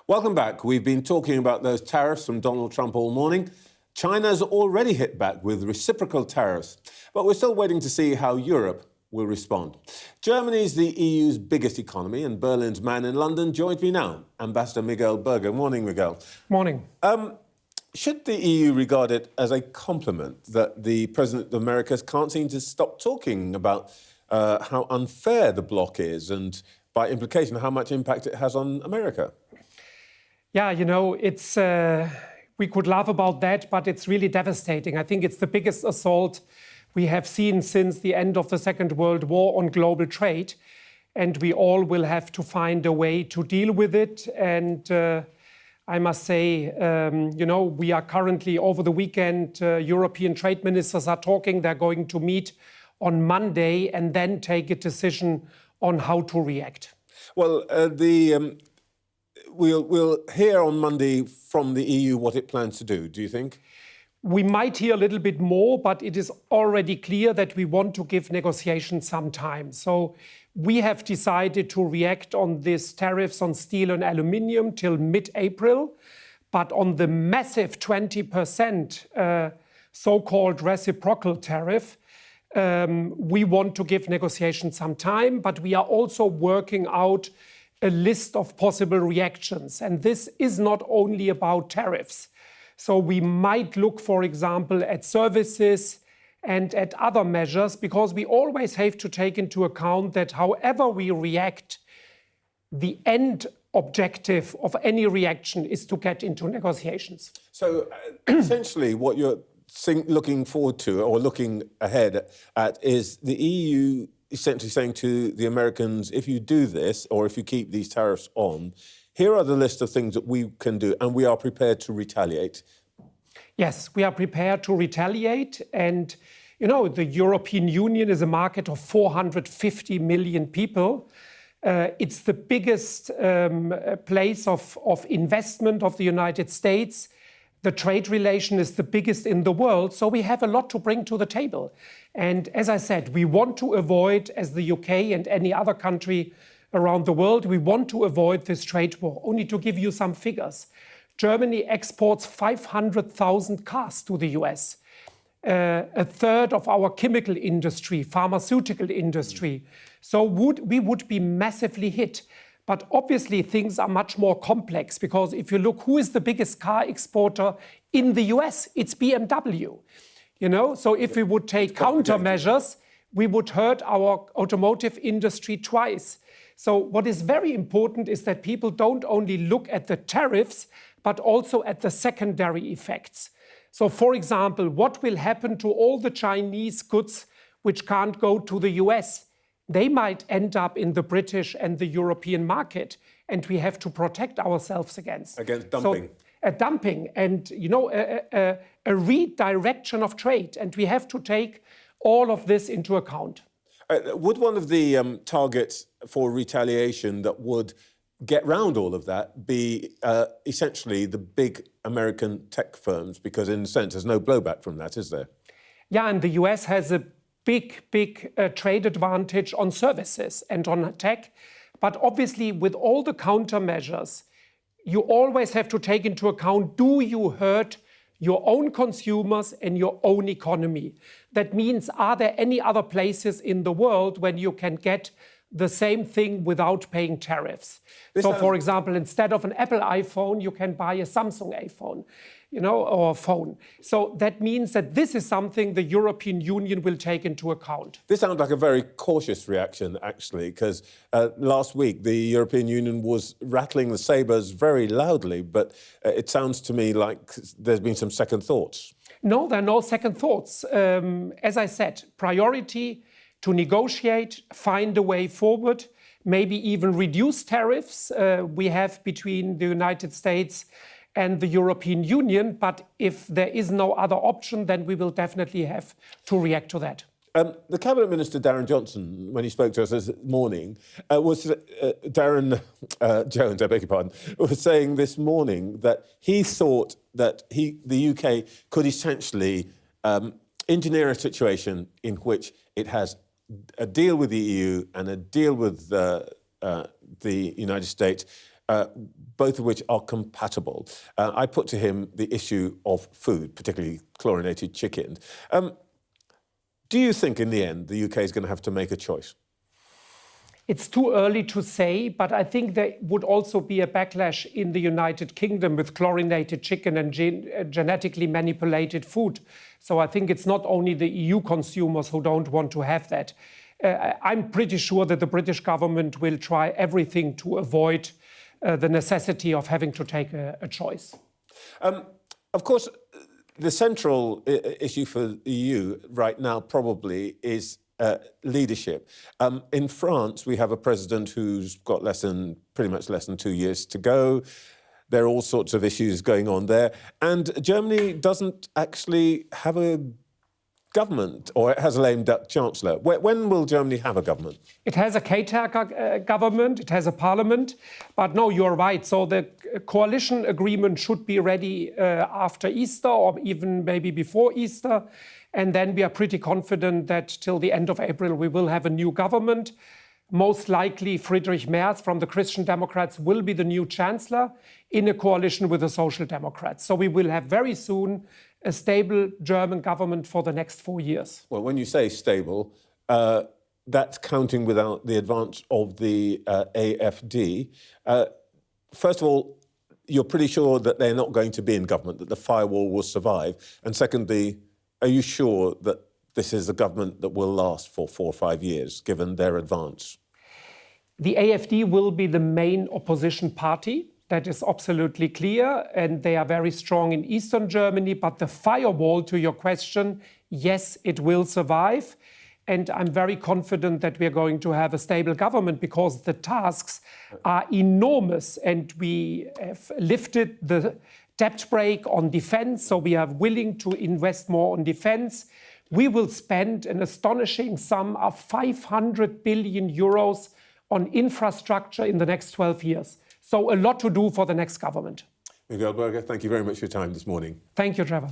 Welcome back. We've been talking about those tariffs from Donald Trump all morning. China's already hit back with reciprocal tariffs, but we're still waiting to see how Europe will respond. Germany's the EU's biggest economy, and Berlin's man in London joins me now, Ambassador Miguel Berger. Morning, Miguel. Morning. Should the EU regard it as a compliment that the President of America can't seem to stop talking about how unfair the bloc is and, by implication, how much impact it has on America? Yeah, you know, it's we could laugh about that, but it's really devastating. I think it's the biggest assault we have seen since the end of the Second World War on global trade. And we all will have to find a way to deal with it. And I must say, you know, we are currently, over the weekend, European trade ministers are talking. They're going to meet on Monday and then take a decision on how to react. Well, we'll hear on Monday from the EU what it plans to do, do you think? We might hear a little bit more, but it is already clear that we want to give negotiations some time. So we have decided to react on these tariffs on steel and aluminium till mid-April. But on the massive 20% so-called reciprocal tariff, we want to give negotiations some time, but we are also working out a list of possible reactions. And this is not only about tariffs. So we might look, for example, at services and at other measures, because we always have to take into account that however we react, the end objective of any reaction is to get into negotiations. So essentially what you're looking forward to or looking ahead at is the EU essentially saying to the Americans, if you do this or if you keep these tariffs on, here are the list of things that we can do and we are prepared to retaliate. Yes, we are prepared to retaliate. And, you know, the European Union is a market of 450 million people. It's the biggest place of investment of the United States. The trade relation is the biggest in the world, so we have a lot to bring to the table. And as I said, we want to avoid, as the UK and any other country around the world, we want to avoid this trade war. Only to give you some figures. Germany exports 500,000 cars to the US. A third of our chemical industry, pharmaceutical industry. So we would be massively hit. But obviously, things are much more complex because if you look, who is the biggest car exporter in the US? It's BMW. You know, so if we would take countermeasures, we would hurt our automotive industry twice. So what is very important is that people don't only look at the tariffs, but also at the secondary effects. So, for example, what will happen to all the Chinese goods which can't go to the US? They might end up in the British and the European market, and we have to protect ourselves against. Against dumping. So, dumping and, you know, a redirection of trade. And we have to take all of this into account. Would one of the targets for retaliation that would get round all of that be essentially the big American tech firms? Because in a sense, there's no blowback from that, is there? Yeah, and the US has a big trade advantage on services and on tech. But obviously, with all the countermeasures, you always have to take into account, do you hurt your own consumers and your own economy? That means, are there any other places in the world when you can get the same thing without paying tariffs? So, for example, instead of an Apple iPhone, you can buy a Samsung iPhone, you know, or a phone. So that means that this is something the European Union will take into account. This sounds like a very cautious reaction, actually, because last week the European Union was rattling the sabres very loudly, but it sounds to me like there's been some second thoughts. No, there are no second thoughts. As I said, priority to negotiate, find a way forward, maybe even reduce tariffs we have between the United States and the European Union. But if there is no other option, then we will definitely have to react to that. The Cabinet Minister, Darren Johnson, when he spoke to us this morning, Darren Jones, I beg your pardon, was saying this morning that he thought that the UK could essentially engineer a situation in which it has a deal with the EU and a deal with the United States, both of which are compatible. I put to him the issue of food, particularly chlorinated chicken. Do you think in the end the UK is going to have to make a choice? It's too early to say, but I think there would also be a backlash in the United Kingdom with chlorinated chicken and genetically manipulated food. So I think it's not only the EU consumers who don't want to have that. I'm pretty sure that the British government will try everything to avoid the necessity of having to take a choice. Of course, the central issue for the EU right now probably is leadership. In France, we have a president who's got pretty much less than 2 years to go. There are all sorts of issues going on there. And Germany doesn't actually have a government, or it has a lame duck chancellor. When will Germany have a government? It has a caretaker government, it has a parliament, but no, you're right. So the coalition agreement should be ready after Easter or even maybe before Easter. And then we are pretty confident that till the end of April we will have a new government. Most likely Friedrich Merz from the Christian Democrats will be the new chancellor in a coalition with the Social Democrats. So we will have very soon a stable German government for the next 4 years. Well, when you say stable, that's counting without the advance of the AfD. First of all, you're pretty sure that they're not going to be in government, that the firewall will survive. And secondly, are you sure that this is a government that will last for 4 or 5 years, given their advance? The AfD will be the main opposition party. That is absolutely clear. And they are very strong in Eastern Germany. But the firewall, to your question, yes, it will survive. And I'm very confident that we are going to have a stable government because the tasks are enormous. And we have lifted the debt brake on defense. So we are willing to invest more on defense. We will spend an astonishing sum of 500 billion euros on infrastructure in the next 12 years. So a lot to do for the next government. Miguel Berger, thank you very much for your time this morning. Thank you, Trevor.